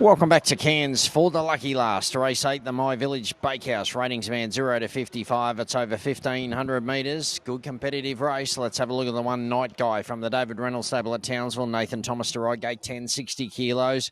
Welcome back to Cairns for the lucky last. Race 8, the My Village Bakehouse. Ratings man 0 to 55. It's over 1,500 metres. Good competitive race. Let's have a look at the one Night Guy from the David Reynolds stable at Townsville. Nathan Thomas to ride, gate 10, 60 kilos.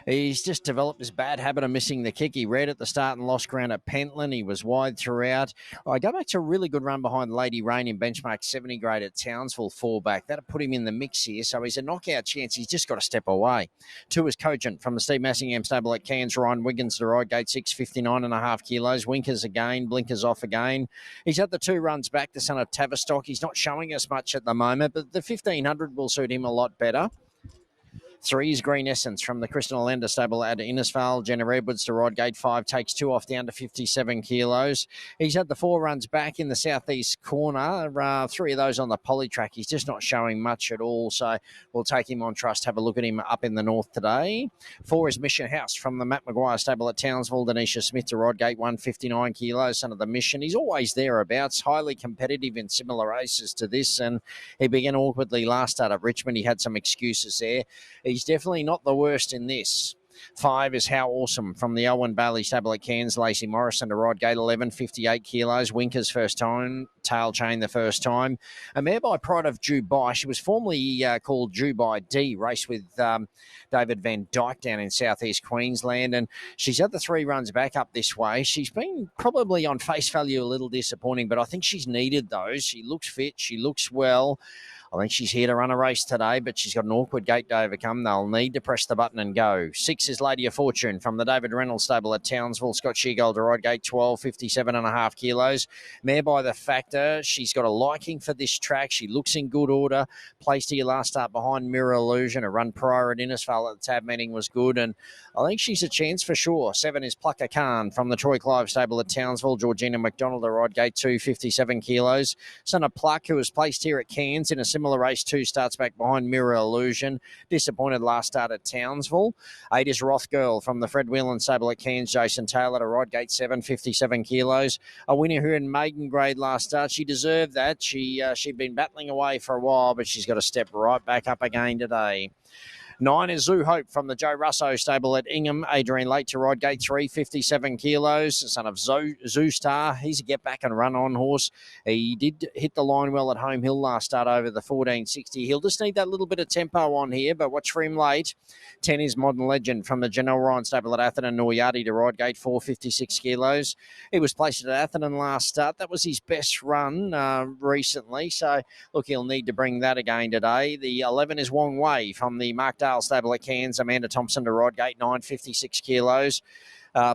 He's just developed this bad habit of missing the kick. He red at the start and lost ground at Pentland. He was wide throughout. I go back to a really good run behind Lady Rain in benchmark 70 grade at Townsville fallback. That'll put him in the mix here. So he's a knockout chance. He's just got to step away. 2 is Cogent from the Steve Massingham stable at Cairns. Ryan Wiggins to ride, gate 6, 59.5 kilos. Winkers again, blinkers off again. He's had the 2 runs back, the son of Tavistock. He's not showing us much at the moment, but the 1,500 will suit him a lot better. 3 is Green Essence from the Crystal Lender stable at Innisfail. Jenna Edwards to ride, gate 5, takes 2 off down to 57 kilos. He's had the 4 runs back in the southeast corner, 3 of those on the poly track. He's just not showing much at all, so we'll take him on trust. Have a look at him up in the north today. 4 is Mission House from the Matt Maguire stable at Townsville. Denisha Smith to ride, gate 1, 59 kilos, son of the Mission. He's always thereabouts, highly competitive in similar races to this, and he began awkwardly last start at Richmond. He had some excuses there. He's definitely not the worst in this. 5 is How Awesome from the Owen Bailey stable at Cairns. Lacey Morrison to ride, gate 11, 58 kilos. Winkers first time, tail chain the first time. A mare by Pride of Dubai. She was formerly called Dubai D, raced with David Van Dyke down in southeast Queensland, and she's had the 3 runs back up this way. She's been probably on face value a little disappointing, but I think she's needed those. She looks fit, she looks well. I think she's here to run a race today, but she's got an awkward gate to overcome. They'll need to press the button and go. 6 is Lady of Fortune from the David Reynolds stable at Townsville. Scott Sheargold to ride, gate 12, 57.5 kilos. Mare by the Factor. She's got a liking for this track. She looks in good order. Placed here last start behind Mirror Illusion. A run prior at Innisfail at the tab meeting was good, and I think she's a chance for sure. 7 is Plucker Khan from the Troy Clive stable at Townsville. Georgina McDonald to ride, gate 2, 57 kilos. Son of Pluck, who was placed here at Cairns in a similar race, 2 starts back behind Mirror Illusion. Disappointed last start at Townsville. 8 is Roth Girl from the Fred Whelan stable at Cairns. Jason Taylor to ride, gate 7, 57 kilos. A winner here in maiden grade last start. She deserved that. She'd been battling away for a while, but she's got to step right back up again today. 9 is Zouhope from the Joe Russo stable at Ingham. Adrian Late to ride, gate 3, 57 kilos. Son of Zoo Star. He's a get back and run on horse. He did hit the line well at Home Hill last start over the 1460. He'll just need that little bit of tempo on here, but watch for him late. 10 is Modern Legend from the Janelle Ryan stable at Atherton. Noyati to ride, gate 4, 56 kilos. He was placed at Atherton last start. That was his best run recently, so look, he'll need to bring that again today. The 11 is Wong Wei from the Mark Dale stable at Cairns. Amanda Thompson to ride, gate 9, 56 kilos.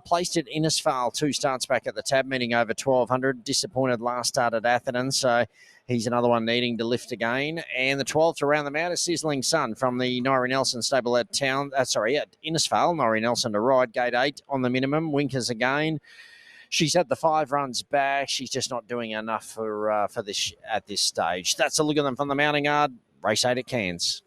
Placed at Innisfail, 2 starts back at the tab meeting over 1,200. Disappointed last start at Atherton, so he's another one needing to lift again. And the 12th to round them out is Sizzling Sun from the Norrie Nelson stable at at Innisfail. Norrie Nelson to ride, gate 8 on the minimum. Winkers again. She's had the 5 runs back. She's just not doing enough for this at this stage. That's a look at them from the mounting yard. Race 8 at Cairns.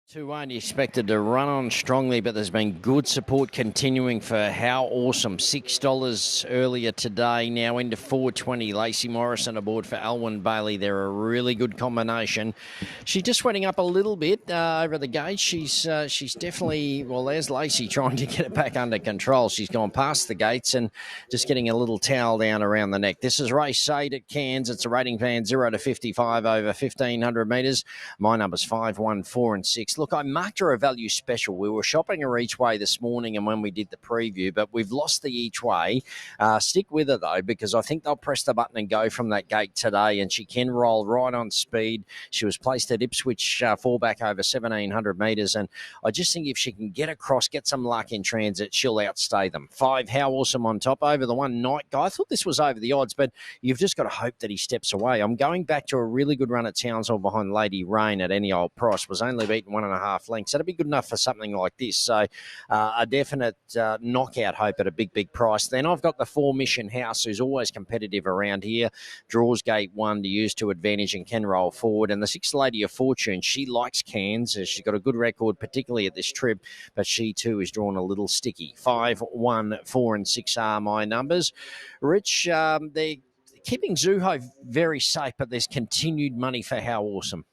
2-1, expected to run on strongly, but there's been good support continuing for How Awesome. $6 earlier today, now into $4.20. Lacey Morrison aboard for Alwyn Bailey. They're a really good combination. She's just wetting up a little bit over the gate. She's definitely, well, there's Lacey trying to get it back under control. She's gone past the gates and just getting a little towel down around the neck. This is race 8 at Cairns. It's a rating band 0 to 55 over 1,500 metres. My number's 5, 1, 4 and 6. Look, I marked her a value special. We were shopping her each way this morning and when we did the preview, but we've lost the each way. Stick with her, though, because I think they'll press the button and go from that gate today, and she can roll right on speed. She was placed at Ipswich fallback over 1,700 metres, and I just think if she can get across, get some luck in transit, she'll outstay them. 5, How Awesome on top over the one Night Guy. I thought this was over the odds, but you've just got to hope that he steps away. I'm going back to a really good run at Townsville behind Lady Rain at any old price. Was only beaten 1.5 lengths. That'd be good enough for something like this. So a definite knockout hope at a big price. Then I've got the 4 Mission House, who's always competitive around here. Draws gate 1 to use to advantage and can roll forward. And the 6 Lady of Fortune, she likes Cairns. She's got a good record, particularly at this trip, but she too is drawn a little sticky. 5, 1, 4 and 6 are my numbers. Rich, they're keeping Zouhope very safe, but there's continued money for How Awesome.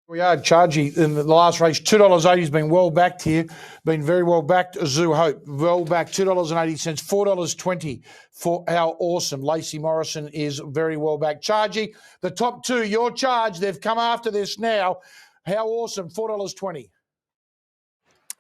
We are Chargy in the last race. $2.80 has been well backed here. Been very well backed. Zouhope, well backed. $2.80. $4.20 for How Awesome. Lacey Morrison is very well backed. Chargy, the top 2, your charge. They've come after this now. How Awesome, $4.20.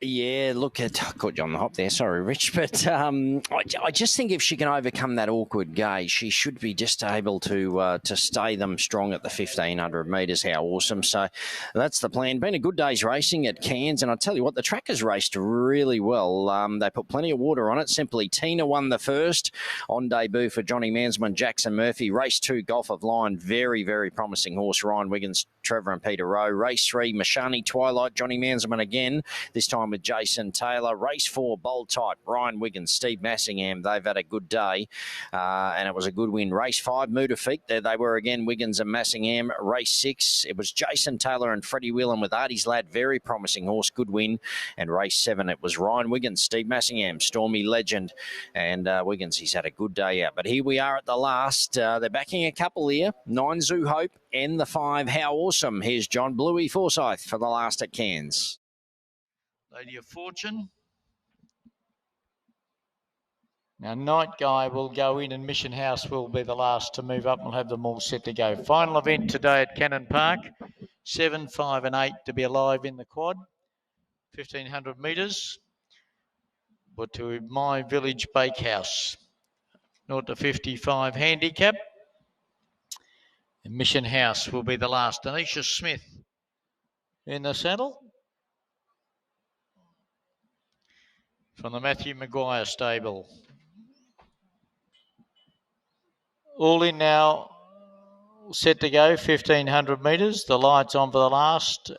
Yeah, look, I caught you on the hop there. Sorry, Rich. But I just think if she can overcome that awkward gate, she should be just able to stay them strong at the 1,500 metres. How Awesome. So that's the plan. Been a good day's racing at Cairns. And I tell you what, the track has raced really well. They put plenty of water on it. Simply Tina won the first on debut for Johnny Mansman, Jackson Murphy. Race 2, Gulf of Lion. Very promising horse. Ryan Wiggins, Trevor and Peter Rowe. Race 3, Mashani Twilight, Johnny Mansman again. This time with Jason Taylor. Race 4, Bold Type, Ryan Wiggins, Steve Massingham. They've had a good day, and it was a good win. Race 5, Mudafeek. There they were again, Wiggins and Massingham. Race 6, it was Jason Taylor and Freddie Whelan with Artie's Lad. Very promising horse, good win. And race 7, it was Ryan Wiggins, Steve Massingham, Stormy Legend. And Wiggins, he's had a good day out. But here we are at the last. They're backing a couple here. 9, Zouhope, and the 5, How Awesome. Here's John Bluey Forsyth for the last at Cairns. Lady of Fortune. Now, Night Guy will go in and Mission House will be the last to move up. We'll have them all set to go. Final event today at Cannon Park. 7, 5 and 8 to be alive in the quad. 1,500 metres. But to My Village Bakehouse. 0 to 55 handicap. And Mission House will be the last. Anisha Smith in the saddle. From the Matthew Maguire stable. All in now, set to go, 1,500 metres. The lights on for the last,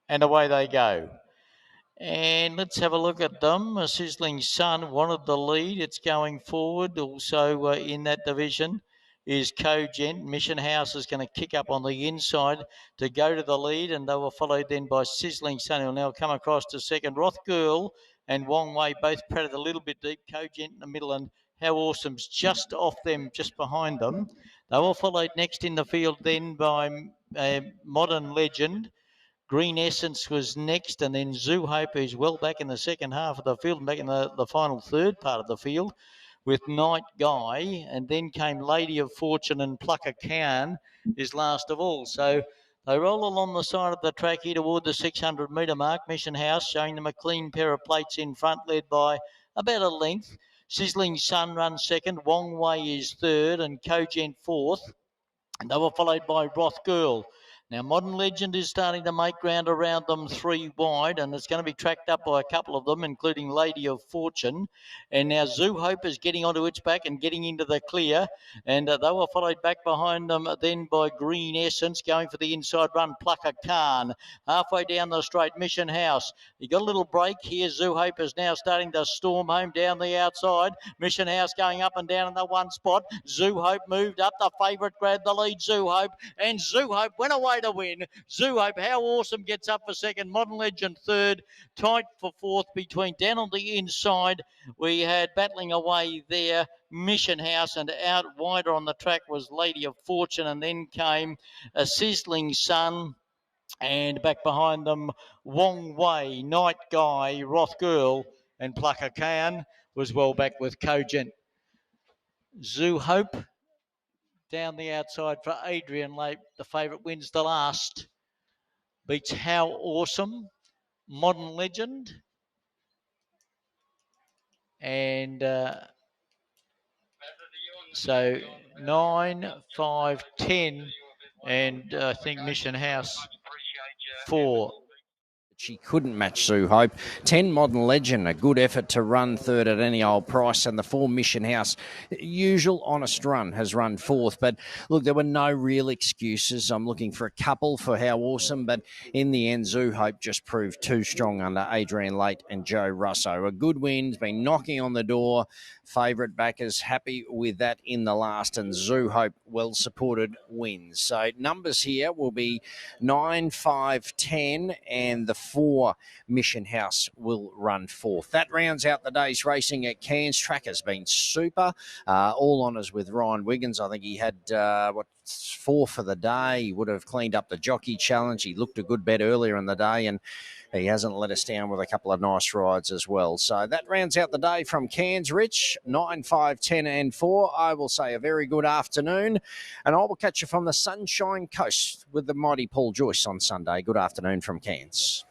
and away they go. And let's have a look at them. A Sizzling Sun wanted the lead. It's going forward. Also in that division is Cogent. Mission House is going to kick up on the inside to go to the lead, and they were followed then by Sizzling Sun, who will now come across to second. Roth Girl and Wong Wei both padded a little bit deep. Cogent in the middle, and How Awesome's just off them, just behind them. They were followed next in the field then by Modern Legend. Green Essence was next, and then Zouhope, who's well back in the second half of the field, and back in the final third part of the field, with Night Guy, and then came Lady of Fortune and Plucker Cairn is last of all. So they roll along the side of the track here toward the 600 metre mark. Mission House showing them a clean pair of plates in front, led by about a length. Sizzling Sun runs second, Wong Wei is third, and Cogent fourth. And they were followed by Roth Girl. Now, Modern Legend is starting to make ground around them 3 wide, and it's going to be tracked up by a couple of them, including Lady of Fortune. And now Zouhope is getting onto its back and getting into the clear, and they were followed back behind them then by Green Essence, going for the inside run, Plucker Khan. Halfway down the straight, Mission House. He got a little break here. Zouhope is now starting to storm home down the outside. Mission House going up and down in the one spot. Zouhope moved up. The favourite grabbed the lead, Zouhope, and Zouhope went away to win. Zouhope, How Awesome gets up for second. Modern Legend third. Tight for fourth between. Down on the inside, we had battling away there Mission House, and out wider on the track was Lady of Fortune, and then came a Sizzling Sun. And back behind them, Wong Wei, Night Guy, Roth Girl, and Plucker Khan was well back with Cogent. Zouhope down the outside for Adrian Lake. The favourite wins the last. Beats How Awesome, Modern Legend, and so 9, 5, 10, and I think Mission House 4. She couldn't match Zouhope. 10 Modern Legend, a good effort to run third at any old price. And the 4 Mission House, usual honest run, has run fourth. But look, there were no real excuses. I'm looking for a couple for How Awesome. But in the end, Zouhope just proved too strong under Adrian Late and Joe Russo. A good win's been knocking on the door. Favourite backers happy with that in the last. And Zouhope, well supported, wins. So numbers here will be 9, 5, 10, and the 4 Mission House will run fourth. That rounds out the day's racing at Cairns. Track has been super. All honours with Ryan Wiggins. I think he had, 4 for the day. He would have cleaned up the jockey challenge. He looked a good bet earlier in the day, and he hasn't let us down with a couple of nice rides as well. So that rounds out the day from Cairns. Rich, 9, 5, 10 and 4. I will say a very good afternoon, and I will catch you from the Sunshine Coast with the mighty Paul Joyce on Sunday. Good afternoon from Cairns.